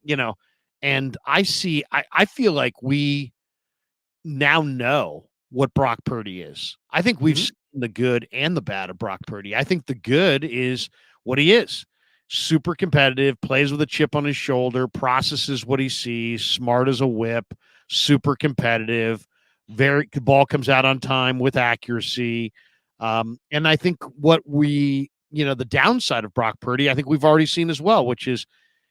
You know, and I feel like we now know what Brock Purdy is. I think we've Mhm. seen the good and the bad of Brock Purdy. I think the good is what he is. Super competitive, plays with a chip on his shoulder, processes what he sees, smart as a whip, super competitive, very the ball comes out on time with accuracy. And I think the downside of Brock Purdy, I think we've already seen as well, which is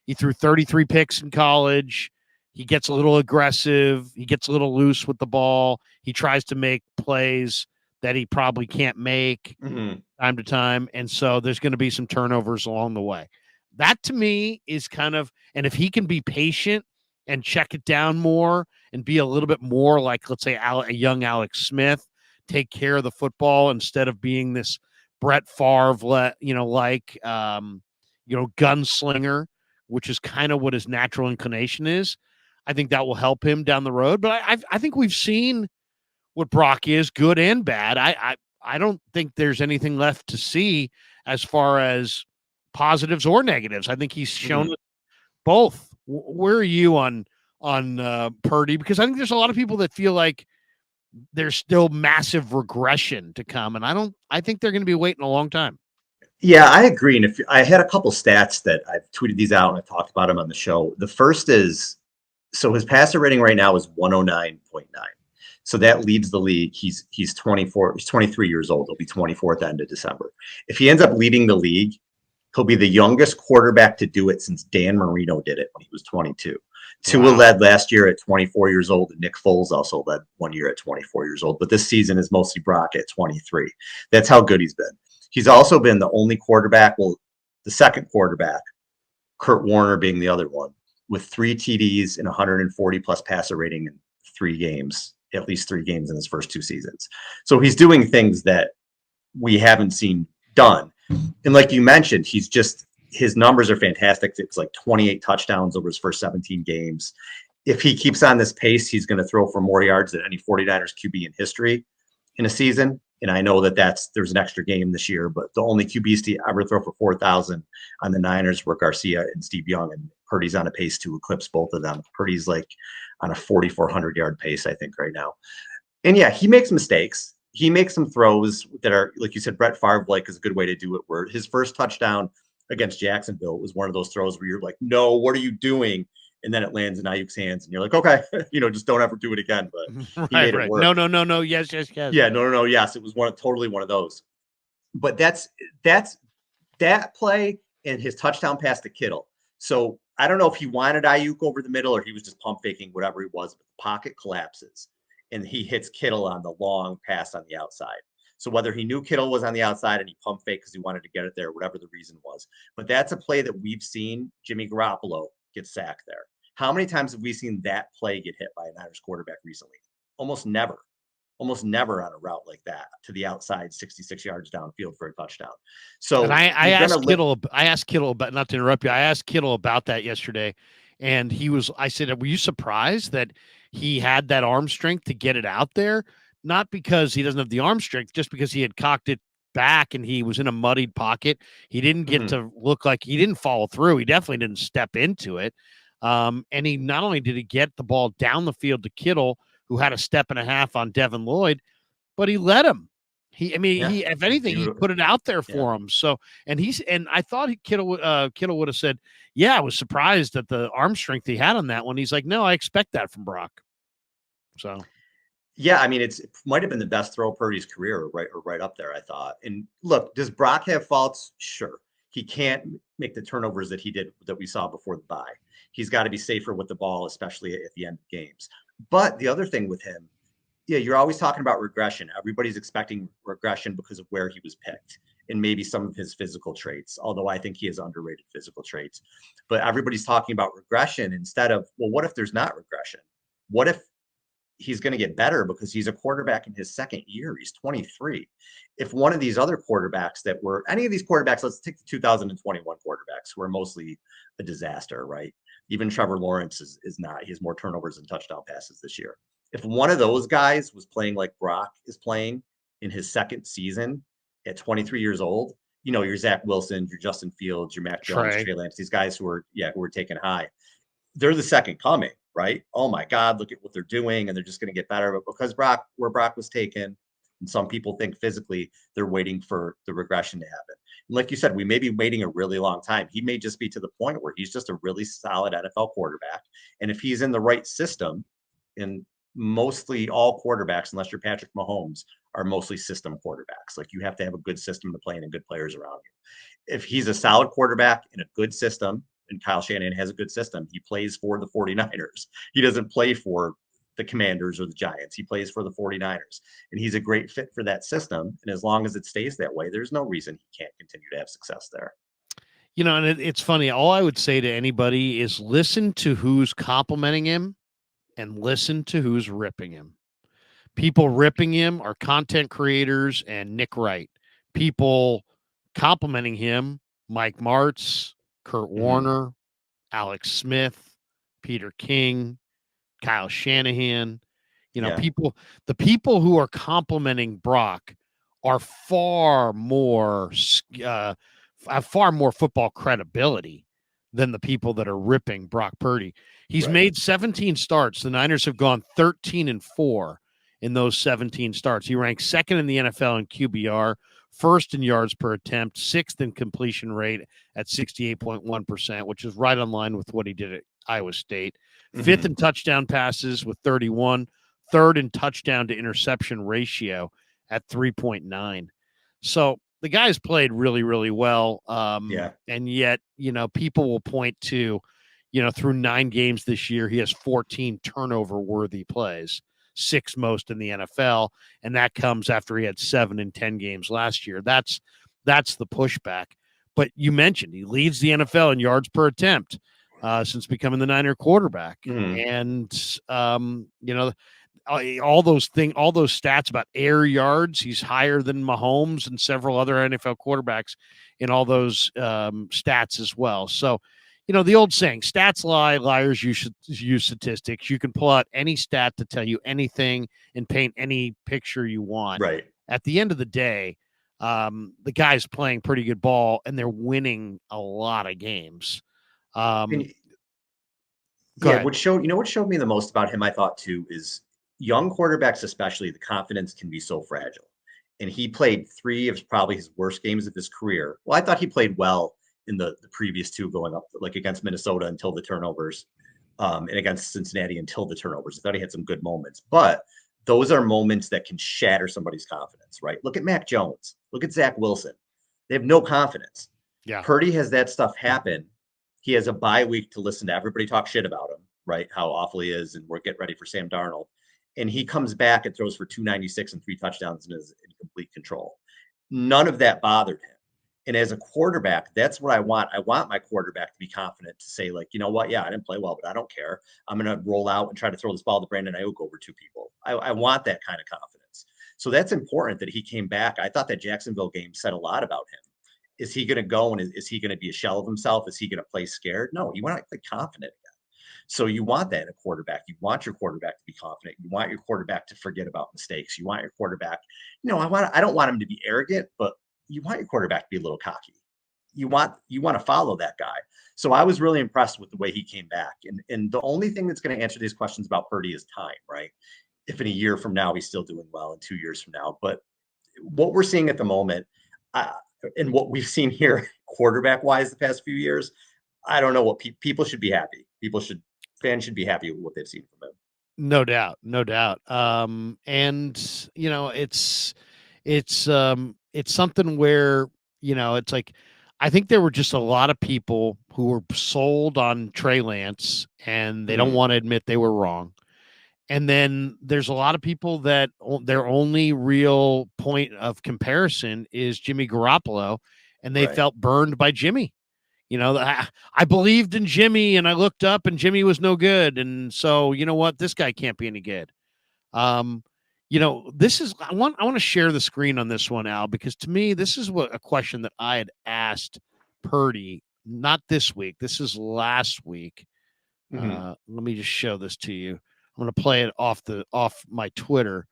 he threw 33 picks in college. He gets a little aggressive. He gets a little loose with the ball. He tries to make plays that he probably can't make Mhm. time to time. And so there's going to be some turnovers along the way. That to me is kind of, and if he can be patient and check it down more and be a little bit more like, let's say, a young Alex Smith, take care of the football instead of being this Brett Favre, gunslinger, which is kind of what his natural inclination is. I think that will help him down the road. But I think we've seen what Brock is, good and bad. I don't think there's anything left to see as far as positives or negatives. I think he's shown Mhm. both. Where are you on Purdy? Because I think there's a lot of people that feel like there's still massive regression to come, and I don't. I think they're going to be waiting a long time. Yeah, I agree. And if I had a couple stats that I've tweeted these out and I've talked about them on the show. The first is so his passer rating right now is 109.9. So that leads the league. He's 24, he's 23 years old. He'll be 24 at the end of December. If he ends up leading the league, he'll be the youngest quarterback to do it since Dan Marino did it when he was 22. Tua Wow. led last year at 24 years old, and Nick Foles also led one year at 24 years old. But this season is mostly Brock at 23. That's how good he's been. He's also been the only quarterback, well, the second quarterback, Kurt Warner being the other one, with 3 TDs and 140 plus passer rating in 3 games, at least 3 games in his first 2 seasons. So he's doing things that we haven't seen done. And like you mentioned, his numbers are fantastic. It's like 28 touchdowns over his first 17 games. If he keeps on this pace, he's going to throw for more yards than any 49ers QB in history in a season. And I know that there's an extra game this year, but the only QBs to ever throw for 4,000 on the Niners were Garcia and Steve Young, and Purdy's on a pace to eclipse both of them. Purdy's like on a 4,400-yard pace, I think, right now. And yeah, he makes mistakes. He makes some throws that are, like you said, Brett Favre like is a good way to do it. Where his first touchdown against Jacksonville was one of those throws where you're like, no, what are you doing? And then it lands in Ayuk's hands, and you're like, okay, just don't ever do it again. But he Right, made it right. No, work. no, no, no. Yes, yes, yes. Yeah, no, no, no. Yes, it was totally one of those. But that's that play and his touchdown pass to Kittle. So I don't know if he wanted Ayuk over the middle or he was just pump faking whatever he was, but the pocket collapses and he hits Kittle on the long pass on the outside. So whether he knew Kittle was on the outside and he pump faked because he wanted to get it there, whatever the reason was. But that's a play that we've seen Jimmy Garoppolo get sacked there. How many times have we seen that play get hit by a Niners quarterback recently? Almost never. Almost never on a route like that to the outside 66 yards downfield for a touchdown. And So I you're going to asked Kittle. I asked Kittle about, not to interrupt you. I asked Kittle about that yesterday, and he was. I said, "Were you surprised that he had that arm strength to get it out there? Not because he doesn't have the arm strength, just because he had cocked it back and he was in a muddied pocket. He didn't get Mhm. to look like he didn't follow through. He definitely didn't step into it. And he not only did he get the ball down the field to Kittle, who had a step and a half on Devin Lloyd, but he let him. Yeah, If anything, he beautiful. put it out there Yeah. for him. So, and I thought Kittle would have said, "Yeah, I was surprised at the arm strength he had on that one." He's like, "No, I expect that from Brock." So, Yeah, I mean, it might have been the best throw of Purdy's career, right up there, I thought. And look, does Brock have faults? Sure. He can't make the turnovers that he did that we saw before the bye. He's got to be safer with the ball, especially at the end of games. But the other thing with him, yeah, you're always talking about regression. Everybody's expecting regression because of where he was picked and maybe some of his physical traits, although I think he has underrated physical traits. But everybody's talking about regression instead of, well, what if there's not regression? What if he's going to get better because he's a quarterback in his second year? He's 23. If one of these other quarterbacks that were any of these quarterbacks, let's take the 2021 quarterbacks who are mostly a disaster, right? Even Trevor Lawrence is not. He has more turnovers and touchdown passes this year. If one of those guys was playing like Brock is playing in his second season at 23 years old, your Zach Wilson, your Justin Fields, your Mac Jones, Trey. Trey Lance, these guys who were taken high. They're the second coming, right? Oh my God, look at what they're doing, and they're just going to get better. But because where Brock was taken, and some people think physically, they're waiting for the regression to happen. And like you said, we may be waiting a really long time. He may just be to the point where he's just a really solid NFL quarterback. And if he's in the right system, and mostly all quarterbacks, unless you're Patrick Mahomes, are mostly system quarterbacks. Like, you have to have a good system to play in and good players around you. If he's a solid quarterback in a good system, and Kyle Shanahan has a good system, he plays for the 49ers. He doesn't play for the Commanders or the Giants. He plays for the 49ers. And he's a great fit for that system. And as long as it stays that way, there's no reason he can't continue to have success there. And it's funny. All I would say to anybody is listen to who's complimenting him and listen to who's ripping him. People ripping him are content creators and Nick Wright. People complimenting him, Mike Martz, Kurt Warner, Alex Smith, Peter King, Kyle Shanahan. Yeah. The people who are complimenting Brock are have far more football credibility than the people that are ripping Brock Purdy. He's made 17 starts. The Niners have gone 13-4 in those 17 starts. He ranks second in the NFL in QBR, first in yards per attempt, sixth in completion rate at 68.1%, which is right on line with what he did at Iowa State. Fifth in touchdown passes with 31, third in touchdown to interception ratio at 3.9. So the guy's played really, really well. And yet, people will point to, through 9 games this year, he has 14 turnover worthy plays, 6 most in the NFL. And that comes after he had 7 in 10 games last year. That's the pushback. But you mentioned he leads the NFL in yards per attempt since becoming the Niner quarterback. And, all those stats about air yards, he's higher than Mahomes and several other NFL quarterbacks in all those stats as well. So, the old saying, stats lie, liars use statistics. You can pull out any stat to tell you anything and paint any picture you want. Right. At the end of the day, the guy's playing pretty good ball, and they're winning a lot of games. What showed me the most about him, I thought too, is young quarterbacks, especially, the confidence can be so fragile. And he played 3 of probably his worst games of his career. Well, I thought he played well in the previous 2 going up, like against Minnesota until the turnovers, and against Cincinnati until the turnovers. I thought he had some good moments, but those are moments that can shatter somebody's confidence, right? Look at Mac Jones. Look at Zach Wilson. They have no confidence. Yeah. Purdy has that stuff happen. He has a bye week to listen to everybody talk shit about him, right? How awful he is, and we're getting ready for Sam Darnold. And he comes back and throws for 296 and 3 touchdowns and is in complete control. None of that bothered him. And as a quarterback, that's what I want. I want my quarterback to be confident to say, like, you know what? Yeah, I didn't play well, but I don't care. I'm going to roll out and try to throw this ball to Brandon Ayuk over 2 people. I want that kind of confidence. So that's important that he came back. I thought that Jacksonville game said a lot about him. Is he going to go and is he going to be a shell of himself? Is he going to play scared? No, you want to play confident again. So you want that in a quarterback. You want your quarterback to be confident. You want your quarterback to forget about mistakes. You want your quarterback, I don't want him to be arrogant, but you want your quarterback to be a little cocky. You want to follow that guy. So I was really impressed with the way he came back. And the only thing that's going to answer these questions about Purdy is time, right? If in a year from now he's still doing well, in 2 years from now. But what we're seeing at the moment, and what we've seen here quarterback-wise the past few years, I don't know what people should be happy. Fans should be happy with what they've seen from him. No doubt. And it's something where, it's like, I think there were just a lot of people who were sold on Trey Lance and they don't want to admit they were wrong. And then there's a lot of people that their only real point of comparison is Jimmy Garoppolo, and they felt burned by Jimmy. I believed in Jimmy and I looked up and Jimmy was no good. And so, you know what? This guy can't be any good. This is, I want to share the screen on this one, Al, because to me, this is a question that I had asked Purdy, not this week. This is last week. Let me just show this to you. I'm going to play it off my Twitter.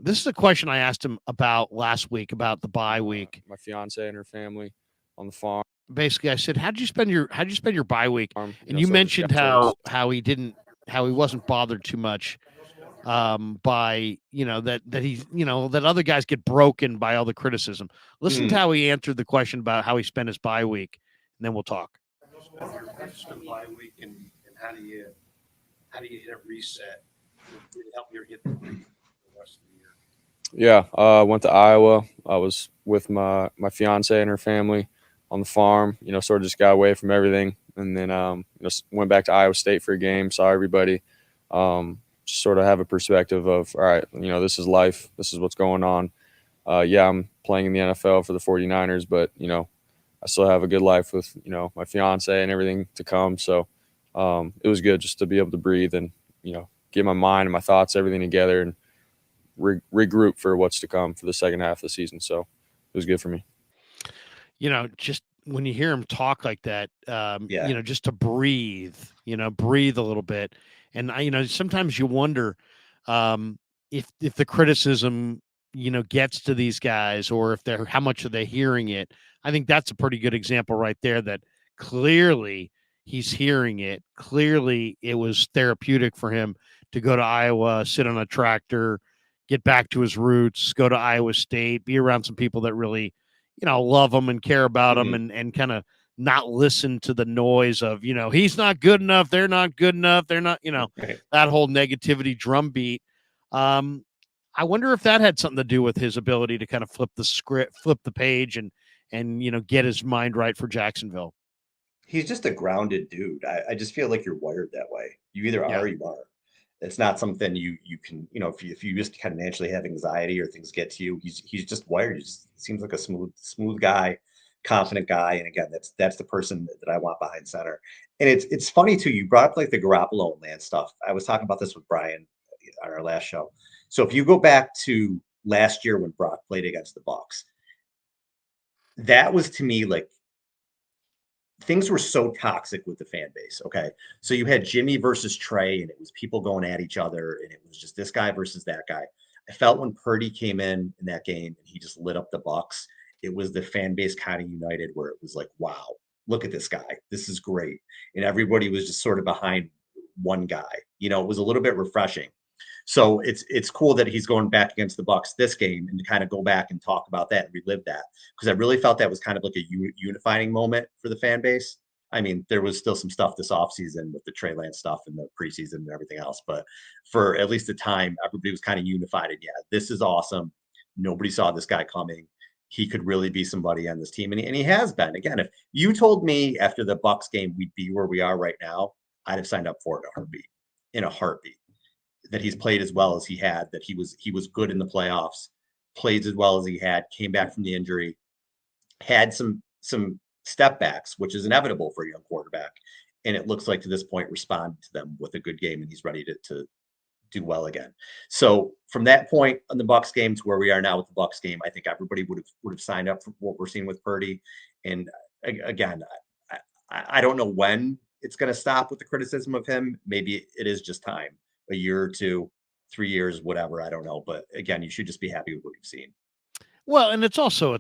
This is a question I asked him about last week about the bye week. My fiance and her family on the farm. Basically, I said, "How'd you spend your bye week?" And you so mentioned how he wasn't bothered too much by that other guys get broken by all the criticism. Listen to how he answered the question about how he spent his bye week, and then we'll talk. How do you spend bye week, and how do you hit a reset? Help you get the rest of the year. Yeah, went to Iowa. I was with my fiance and her family on the farm. Sort of just got away from everything, and then went back to Iowa State for a game. Saw everybody. Just sort of have a perspective of, all right, this is life. This is what's going on. Yeah, I'm playing in the NFL for the 49ers, but I still have a good life with my fiance and everything to come. So it was good just to be able to breathe and get my mind and my thoughts, everything together, and regroup for what's to come for the second half of the season. So it was good for me. Just when you hear him talk like that, just to breathe a little bit. And sometimes you wonder if the criticism, gets to these guys, or if how much are they hearing it. I think that's a pretty good example right there, that clearly he's hearing it. Clearly it was therapeutic for him to go to Iowa, sit on a tractor, get back to his roots, go to Iowa State, be around some people that really, love him and care about him, and kind of not listen to the noise of, he's not good enough. They're not good enough. They're not, that whole negativity drumbeat. I wonder if that had something to do with his ability to kind of flip the page and get his mind right for Jacksonville. He's just a grounded dude. I just feel like you're wired that way. You either are or you aren't. It's not something you can, if you just kind of naturally have anxiety or things get to you, he's just wired. He just seems like a smooth guy, confident guy. And again, that's the person that I want behind center. And it's funny too. You brought up like the Garoppolo and Lance stuff. I was talking about this with Brian on our last show. So if you go back to last year when Brock played against the Bucs, that was to me like things were so toxic with the fan base. Okay. So you had Jimmy versus Trey, and it was people going at each other, and it was just this guy versus that guy. I felt when Purdy came in that game and he just lit up the Bucs, it was the fan base kind of united, where it was like, wow, look at this guy. This is great. And everybody was just sort of behind one guy. It was a little bit refreshing. So it's cool that he's going back against the Bucs this game, and to kind of go back and talk about that and relive that, because I really felt that was kind of like a unifying moment for the fan base. I mean, there was still some stuff this offseason with the Trey Lance stuff and the preseason and everything else, but for at least the time, everybody was kind of unified. And yeah, this is awesome. Nobody saw this guy coming. He could really be somebody on this team, and he has been. Again, if you told me after the Bucs game we'd be where we are right now, I'd have signed up for it in a heartbeat. That he's played as well as he had, that he was good in the playoffs, played as well as he had, came back from the injury, had some step backs, which is inevitable for a young quarterback. And it looks like to this point responded to them with a good game, and he's ready to do well again. So from that point on the Bucs game to where we are now with the Bucs game, I think everybody would have signed up for what we're seeing with Purdy. And again, I don't know when it's going to stop with the criticism of him. Maybe it is just time. A year or 2, 3 years, whatever. I don't know. But again, you should just be happy with what you've seen. Well, and it's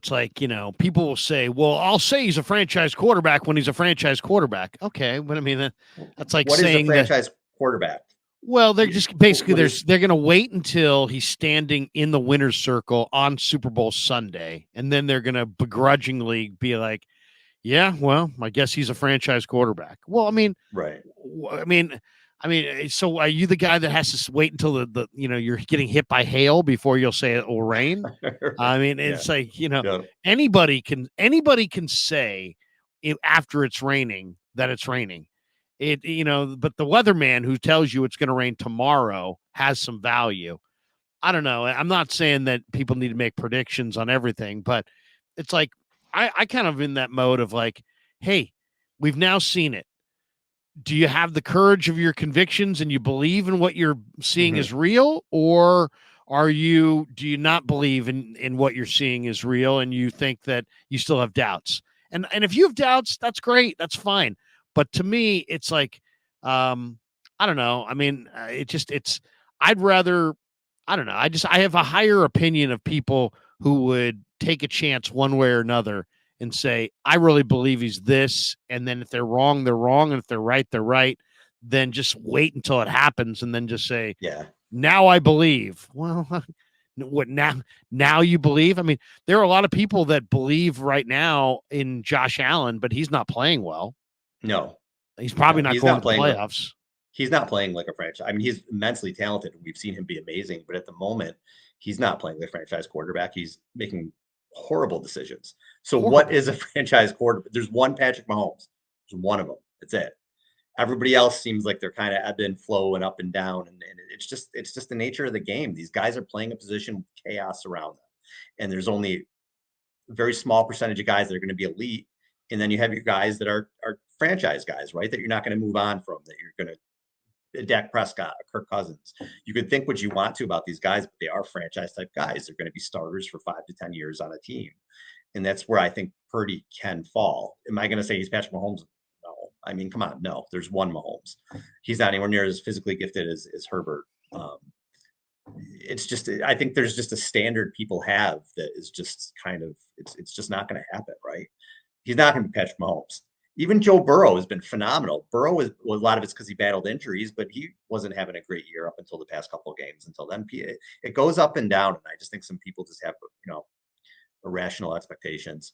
like, people will say, well, I'll say he's a franchise quarterback when he's a franchise quarterback. Okay. But I mean, that's like what saying is a franchise quarterback? Well, they're just basically they're going to wait until he's standing in the winner's circle on Super Bowl Sunday. And then they're going to begrudgingly be like, yeah, well, I guess he's a franchise quarterback. Well, I mean, right. I mean, so are you the guy that has to wait until the you're getting hit by hail before you'll say it will rain? I mean, it's like, anybody can say after it's raining that it's raining. But the weatherman who tells you it's going to rain tomorrow has some value. I don't know. I'm not saying that people need to make predictions on everything, but it's like I kind of in that mode of like, hey, we've now seen it. Do you have the courage of your convictions and you believe in what you're seeing is real, or do you not believe in what you're seeing is real and you think that you still have doubts? And if you have doubts, that's great. That's fine. But to me, it's like, I don't know. I mean, I'd rather I don't know. I have a higher opinion of people who would take a chance one way or another and say, I really believe he's this. And then if they're wrong, they're wrong. And if they're right, they're right. Then just wait until it happens and then just say, Yeah. now I believe. Well, what now? Now you believe? I mean, there are a lot of people that believe right now in Josh Allen, but he's not playing well. No, He's probably no, not he's going not to the playing. playoffs. He's not playing like a franchise. I mean, he's immensely talented. We've seen him be amazing, but at the moment, he's not playing like a franchise quarterback. He's making horrible decisions. So, what Horrible. is a franchise quarterback? There's one Patrick Mahomes. There's one of them. That's it. Everybody else seems like they're kind of ebb and flow and up and down, and it's just the nature of the game. These guys are playing a position with chaos around them, and there's only a very small percentage of guys that are going to be elite, and then you have your guys that are franchise guys, right? That you're not going to move on from. That you're going to Dak Prescott, Kirk Cousins. You could think what you want to about these guys, but they are franchise type guys. They're going to be starters for 5 to 10 years on a team. And that's where I think Purdy can fall. Am I going to say he's Patrick Mahomes? No. I mean, come on. No, there's one Mahomes. He's not anywhere near as physically gifted as Herbert. It's just, I think there's just a standard people have that is just kind of, it's just not going to happen, right? He's not going to be Patrick Mahomes. Even Joe Burrow has been phenomenal. Burrow was a lot of it's because he battled injuries, but he wasn't having a great year up until the past couple of games. Until then, it goes up and down, and I just think some people just have irrational expectations.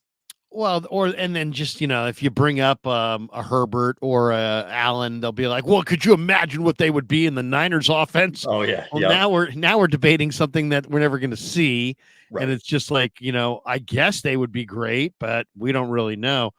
Well, and then just if you bring up a Herbert or a Allen, they'll be like, "Well, could you imagine what they would be in the Niners offense?" Oh yeah, Well, yep. now we're debating something that we're never going to see, Right. and it's just like I guess they would be great, but we don't really know.